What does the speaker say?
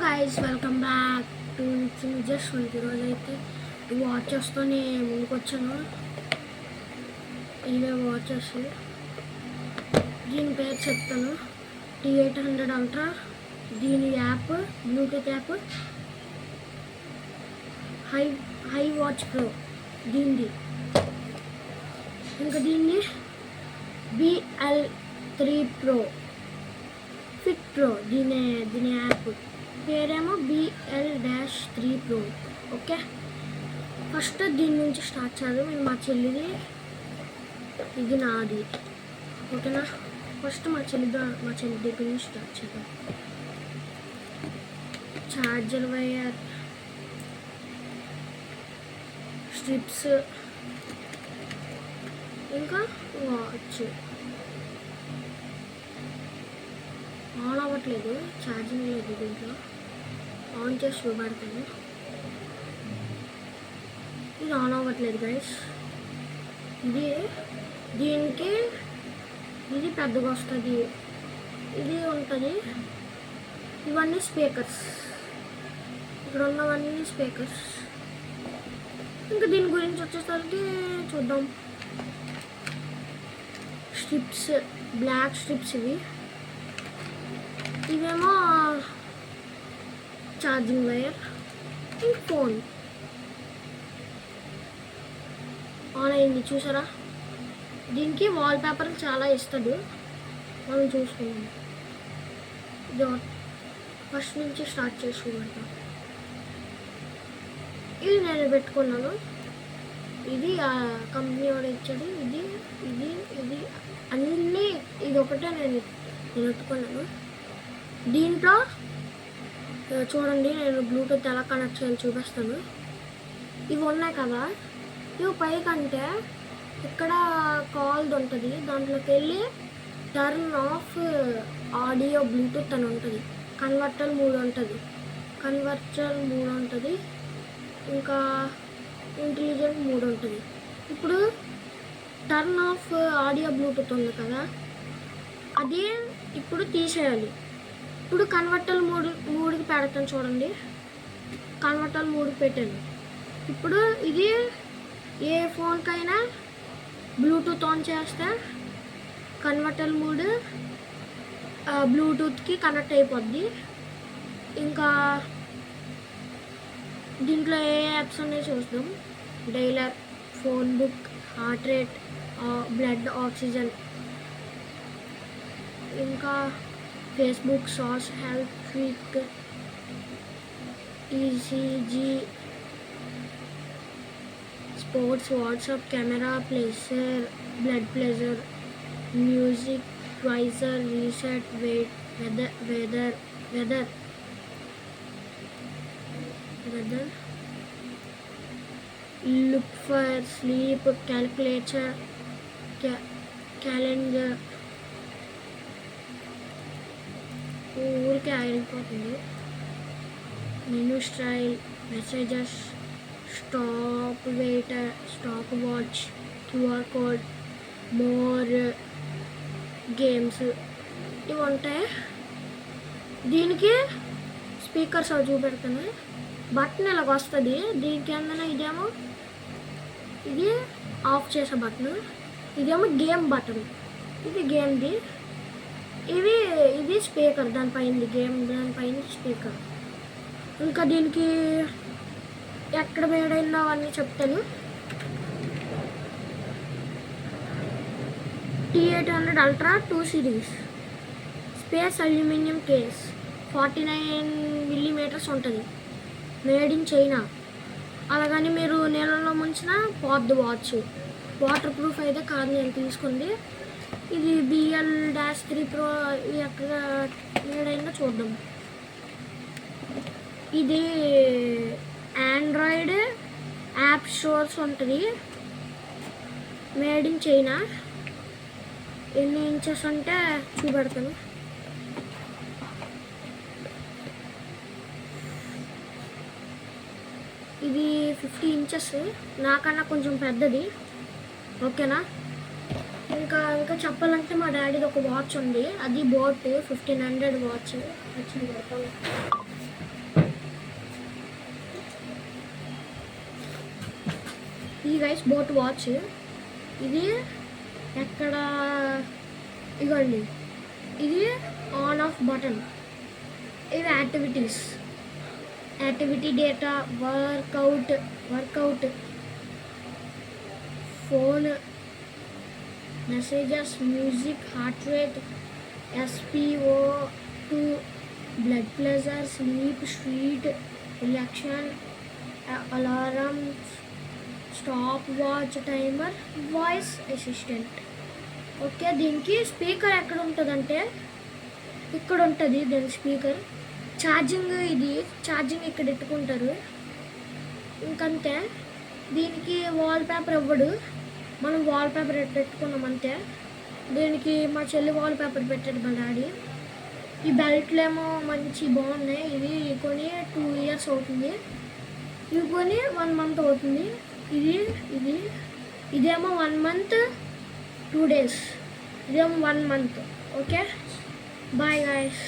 Guys welcome back to just ఈరోజు అయితే ఈ వాచెస్తో ముందుకు వచ్చాను. ఇవే వాచెస్, దీని పేరు చెప్తాను. T800 అల్ట్రా, దీని app Bluetooth app high watch pro దీనిది. ఇంకా దీన్ని BL3 ప్రో ఫిట్ ప్రో దీని యాప్ పేరేమో BL-3 ప్రో. ఓకే, ఫస్ట్ దీని నుంచి స్టార్ట్ చేద్దాం. ఇది మా చెల్లిది, ఇది నాది. ఓకేనా, ఫస్ట్ మా చెల్లి దగ్గర నుంచి స్టార్ట్ చేద్దాం. ఛార్జర్ వైర్, స్ట్రిప్స్, ఇంకా వాచ్. ఆన్ అవ్వట్లేదు, ఛార్జింగ్ లేదు దీంట్లో. ఆన్ చేసి చూపెడతాను. ఇది ఆన్ అవ్వట్లేదు గైస్. దీనికి ఇది పెద్దగా వస్తుంది, ఇది ఉంటుంది. ఇవన్నీ స్పీకర్స్, ఇక్కడ ఉన్నవన్నీ స్పీకర్స్. ఇంకా దీని గురించి వచ్చేసరికి చూద్దాం. స్ట్రిప్స్, బ్లాక్ స్ట్రిప్స్ ఇవేమో ఛార్జింగ్ వైర్. ఇంక ఫోన్ ఆన్ అయింది చూసారా. దీనికి వాల్ పేపర్ చాలా ఇస్తాడు, మనం చూసుకున్నాం. ఇది ఫస్ట్ నుంచి స్టార్ట్ చేసుకుంటాం. ఇది నేను పెట్టుకున్నాను, ఇది కంపెనీ వాడు ఇచ్చాడు. ఇది ఇది ఇది అన్నీ ఇది ఒకటే నేను పెట్టుకున్నాను. దీంట్లో చూడండి, నేను బ్లూటూత్ ఎలా కనెక్ట్ చేయాలి చూపిస్తాను. ఇవి ఉన్నాయి కదా, ఇవి పైకంటే ఇక్కడ కాల్ది ఉంటుంది. దాంట్లోకి వెళ్ళి టర్న్ ఆఫ్ ఆడియో బ్లూటూత్ అని ఉంటుంది. కన్వర్టర్ మోడ్ ఉంటుంది, ఇంకా ఇంటెలిజెంట్ మోడ్ ఉంటుంది. ఇప్పుడు టర్న్ ఆఫ్ ఆడియో బ్లూటూత్ ఉంది కదా, అది ఇప్పుడు తీసేయాలి. ఇప్పుడు కన్వర్టర్ మూడుకి పెడతాను చూడండి. కన్వర్టర్ మూడుకి పెట్టాను. ఇప్పుడు ఇది ఏ ఫోన్కైనా బ్లూటూత్ ఆన్ చేస్తే కన్వర్టర్ మూడు బ్లూటూత్కి కనెక్ట్ అయిపోద్ది. ఇంకా దీంట్లో ఏ యాప్స్ ఉన్నాయో చూద్దాం. Dialer, phone book, heart rate, blood oxygen, ఇంకా ఫేస్బుక్, సాస్, health trick, ECG, sports, WhatsApp, camera, ప్లేసర్, బ్లడ్ ప్రెషర్, మ్యూజిక్, ట్వైజర్, reset, weather, look for, sleep, calculator, calendar. ఊరికే ఆగిపోతుంది. మెనూ స్టైల్, మెసేజెస్, స్టాప్ వెయిటర్, stopwatch, QR code, more, games ఇవి ఉంటాయి. దీనికి స్పీకర్స్ అవి చూపెడతాను. బటన్ ఇలాగ వస్తుంది. దీనికి ఏమన్నా ఇదేమో ఇది ఆఫ్ చేసే బటన్, ఇదేమో గేమ్ బటన్. ఇది గేమ్ది. ఇది స్పీకర్, దానిపైన గేమ్, దానిపైన స్పీకర్. ఇంకా దీనికి ఎక్కడ వేడైనా అవన్నీ చెప్తాను. T800 ultra 2 series, space aluminium case, 49 mm ఉంటుంది, మేడ్ ఇన్ చైనా. అలాగని మీరు నీళ్ళలో ముంచినా పోద్దు వాచ్. వాటర్ ప్రూఫ్ అయితే కాదు నేను తీసుకుంది. ఇది BL-3 ప్రో. ఎక్కడ ఏడైనా చూద్దాం. ఇది ఆండ్రాయిడ్ యాప్ స్టోర్స్ ఉంటుంది, మేడ్ ఇన్ చైనా. ఎన్ని ఇంచెస్ అంటే చూపెడతాను. ఇది 50 ఇంచెస్, నాకన్నా కొంచెం పెద్దది. ఓకేనా, ఇంకా ఇంకా చెప్పాలంటే మా డాడీది ఒక వాచ్ ఉంది, అది బోట్ 1500 వాచ్ వచ్చింది. ఈ గైస్ బోట్ వాచ్, ఇది ఎక్కడ ఇగోండి, ఇది ఆన్ ఆఫ్ బటన్. ఇవి activity data, workout, phone, messages, music, heart rate, SpO2, blood pressure, sleep, sweet, relaxation, alarm, stop watch, timer, voice assistant. Okay, దీనికి స్పీకర్ ఎక్కడ ఉంటుందంటే ఇక్కడ ఉంటుంది. దీని స్పీకర్ ఛార్జింగ్ ఇక్కడ పెట్టుకుంటారు. ఇంకంతే. దీనికి వాల్ పేపర్ ఇవ్వడు, మనం వాల్ పేపర్ పెట్టుకున్నాం అంతే. దీనికి మా చెల్లి వాల్ పేపర్ పెట్టాడు మా డాడీ. ఈ బెల్ట్లు ఏమో మంచి బాగున్నాయి. ఇవి కొని 2 years అవుతుంది, ఇవి కొని 1 month అవుతుంది. ఇదేమో 1 month 2 days, ఇదేమో 1 month. Okay, bye guys.